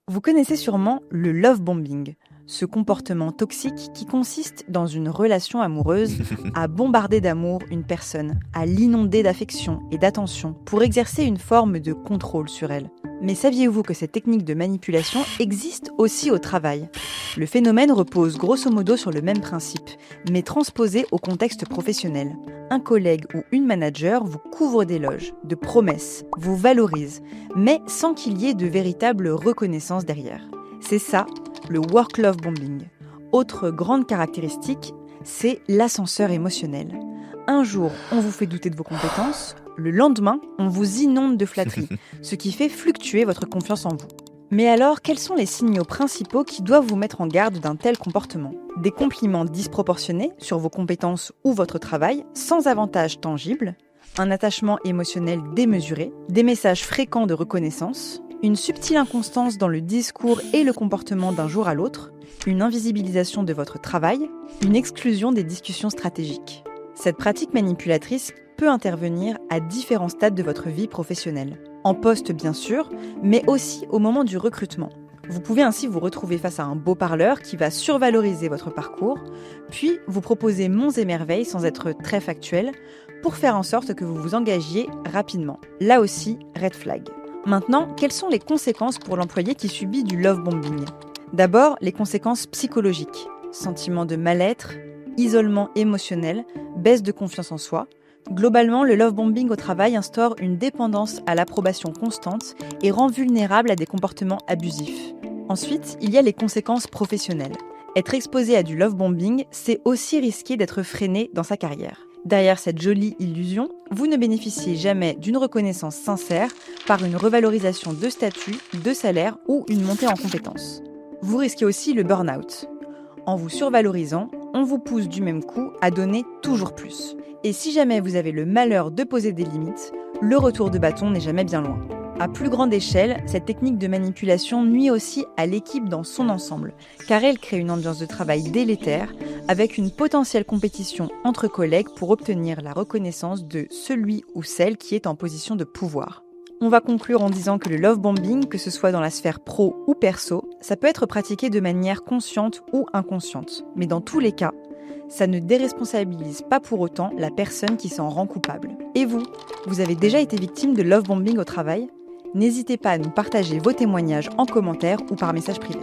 Vous connaissez sûrement le love bombing, ce comportement toxique qui consiste dans une relation amoureuse à bombarder d'amour une personne, à l'inonder d'affection et d'attention pour exercer une forme de contrôle sur elle. Mais saviez-vous que cette technique de manipulation existe aussi au travail ? Le phénomène repose grosso modo sur le même principe, mais transposé au contexte professionnel. Un collègue ou une manager vous couvre d'éloges, de promesses, vous valorise, mais sans qu'il y ait de véritable reconnaissance derrière. C'est ça, le work-love bombing. Autre grande caractéristique, c'est l'ascenseur émotionnel. Un jour, on vous fait douter de vos compétences, le lendemain, on vous inonde de flatteries, ce qui fait fluctuer votre confiance en vous. Mais alors, quels sont les signaux principaux qui doivent vous mettre en garde d'un tel comportement ? Des compliments disproportionnés sur vos compétences ou votre travail, sans avantage tangible, un attachement émotionnel démesuré, des messages fréquents de reconnaissance, une subtile inconstance dans le discours et le comportement d'un jour à l'autre, une invisibilisation de votre travail, une exclusion des discussions stratégiques. Cette pratique manipulatrice peut intervenir à différents stades de votre vie professionnelle. En poste bien sûr, mais aussi au moment du recrutement. Vous pouvez ainsi vous retrouver face à un beau parleur qui va survaloriser votre parcours, puis vous proposer monts et merveilles sans être très factuel, pour faire en sorte que vous vous engagiez rapidement. Là aussi, red flag. Maintenant, quelles sont les conséquences pour l'employé qui subit du love bombing ? D'abord, les conséquences psychologiques. Sentiment de mal-être, isolement émotionnel, baisse de confiance en soi. Globalement, le love bombing au travail instaure une dépendance à l'approbation constante et rend vulnérable à des comportements abusifs. Ensuite, il y a les conséquences professionnelles. Être exposé à du love bombing, c'est aussi risquer d'être freiné dans sa carrière. Derrière cette jolie illusion, vous ne bénéficiez jamais d'une reconnaissance sincère par une revalorisation de statut, de salaire ou une montée en compétences. Vous risquez aussi le burn-out. En vous survalorisant, on vous pousse du même coup à donner toujours plus. Et si jamais vous avez le malheur de poser des limites, le retour de bâton n'est jamais bien loin. À plus grande échelle, cette technique de manipulation nuit aussi à l'équipe dans son ensemble, car elle crée une ambiance de travail délétère, avec une potentielle compétition entre collègues pour obtenir la reconnaissance de celui ou celle qui est en position de pouvoir. On va conclure en disant que le love bombing, que ce soit dans la sphère pro ou perso, ça peut être pratiqué de manière consciente ou inconsciente. Mais dans tous les cas, ça ne déresponsabilise pas pour autant la personne qui s'en rend coupable. Et vous avez déjà été victime de love bombing au travail ? N'hésitez pas à nous partager vos témoignages en commentaire ou par message privé.